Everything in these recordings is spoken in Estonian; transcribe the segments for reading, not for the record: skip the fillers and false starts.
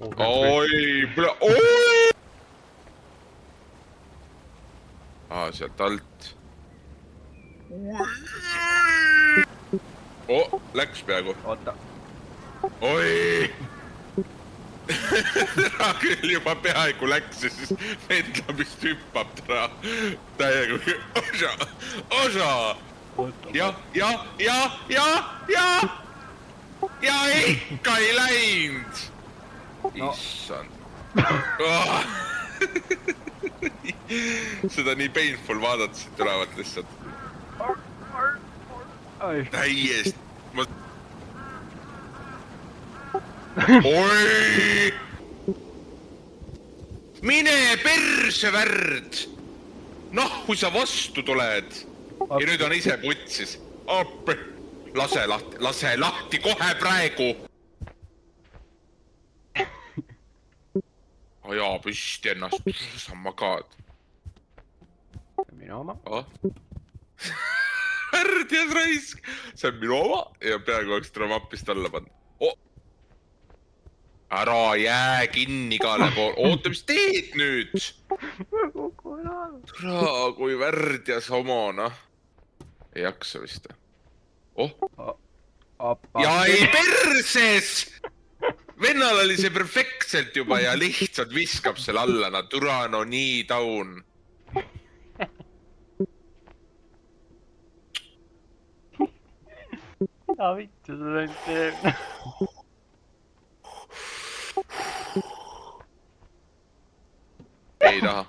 oi, oi! Sealt alt. Läks peaaegu. Oota. Oi! Täna küll juba peaaegu läks ja siis vendlamist hüppab täna. Täiega osa. Ja ikka ei läinud. Issand. Seda nii painful vaadata siit tulevad lihtsalt. Täiesti. Oi! Mine perse värd! Noh, kui sa vastu tuled. Ja nüüd on ise putsis. Appi! Lase lahti kohe praegu! Aja püsti ennast, sa magad. Minu oma. Värdjas raisk! See on minu oma ja peaaegu oleks täna mapist alla pannud. Ära jää kinni igale pool. Oota, mis teed nüüd? Tura, kui värdjas omana. Ei jaksa vist. Ja ei perses! Vennal oli see perfektselt juba ja lihtsalt viskab selle alla. Tura, no nii taun. Mida vittu sa nüüd teeb? Ei taha.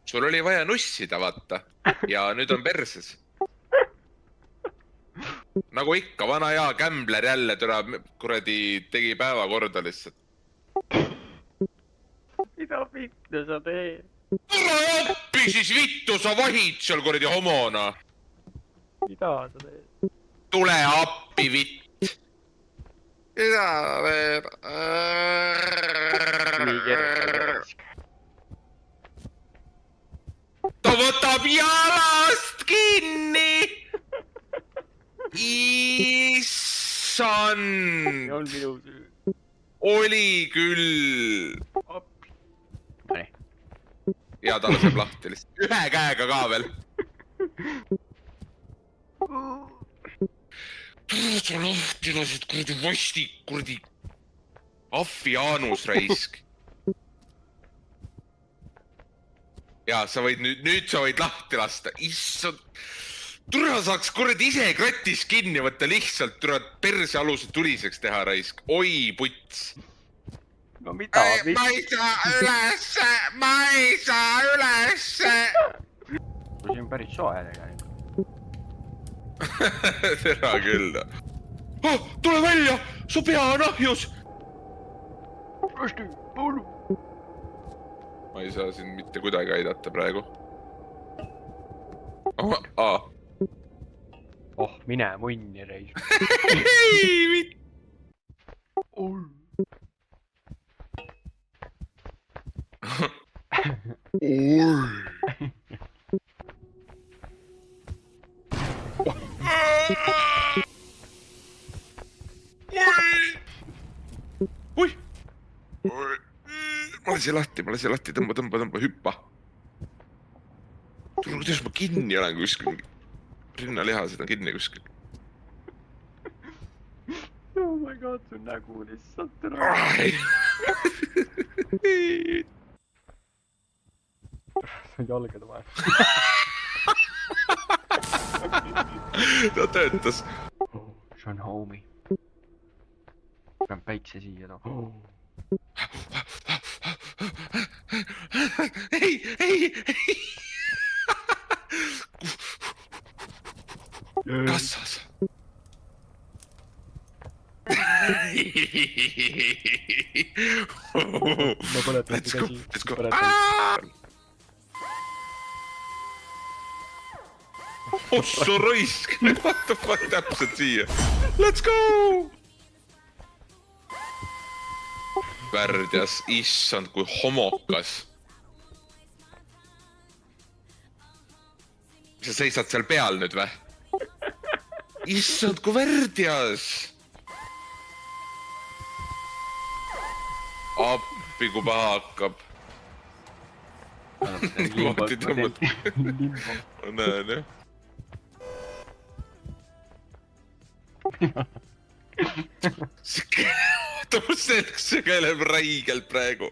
Sul oli vaja nussida, vaata. Ja nüüd on perses. Nagu ikka, vana hea kämbler jälle kuradi tegi päeva korda lihtsalt. Mida vittu sa teed? Tule appi siis vittu, sa vahid seal kuradi homona. Mida sa teed? Tule appi vitt. Mida veel? Nii kerge. Ta võtab jalast kinni. Issand. On minu süü. Oli küll. Appi. Ja ta laseb lahti lihtsalt. Ühe käega ka veel. Sa lahti lasid kuradi vastik, kuradi affi Jaanus raisk. Ja sa võid nüüd sa võid lahti lasta. Issand. Turha saaks kuradi ise kratis kinni võtta lihtsalt turad perse alused tuliseks teha raisk. Oi puts. No mida? Ma ei saa ülesse. Kui siin päris soe tegelikult. Tere küll. Tule välja! Su pea on ahjus! Rösti, polu! Ma ei saa siin mitte kuidagi aidata praegu. Mine munni reis. Ei, mit... Ui! Ma lasin lahti, tõmba, hüppa. Tule, kuidas ma kinni olen kuskil. Rinnalihased on kinni kuskil. Oh my god, su nägu lihtsalt ära. Jalgade vahe. Ta töötas. See on homie. Pean päikse siia too. Ei! Kassas. Let's go. Ossa raisk, what the fuck täpselt siia. Let's go! Värdjas, issand kui homokas. Sa seisad seal peal nüüd või? issand, kui värdjas. Appi, kui paha hakkab. Niimoodi tõmbad. Ma näen, jah. Oota, mu selg sügeleb räigelt praegu.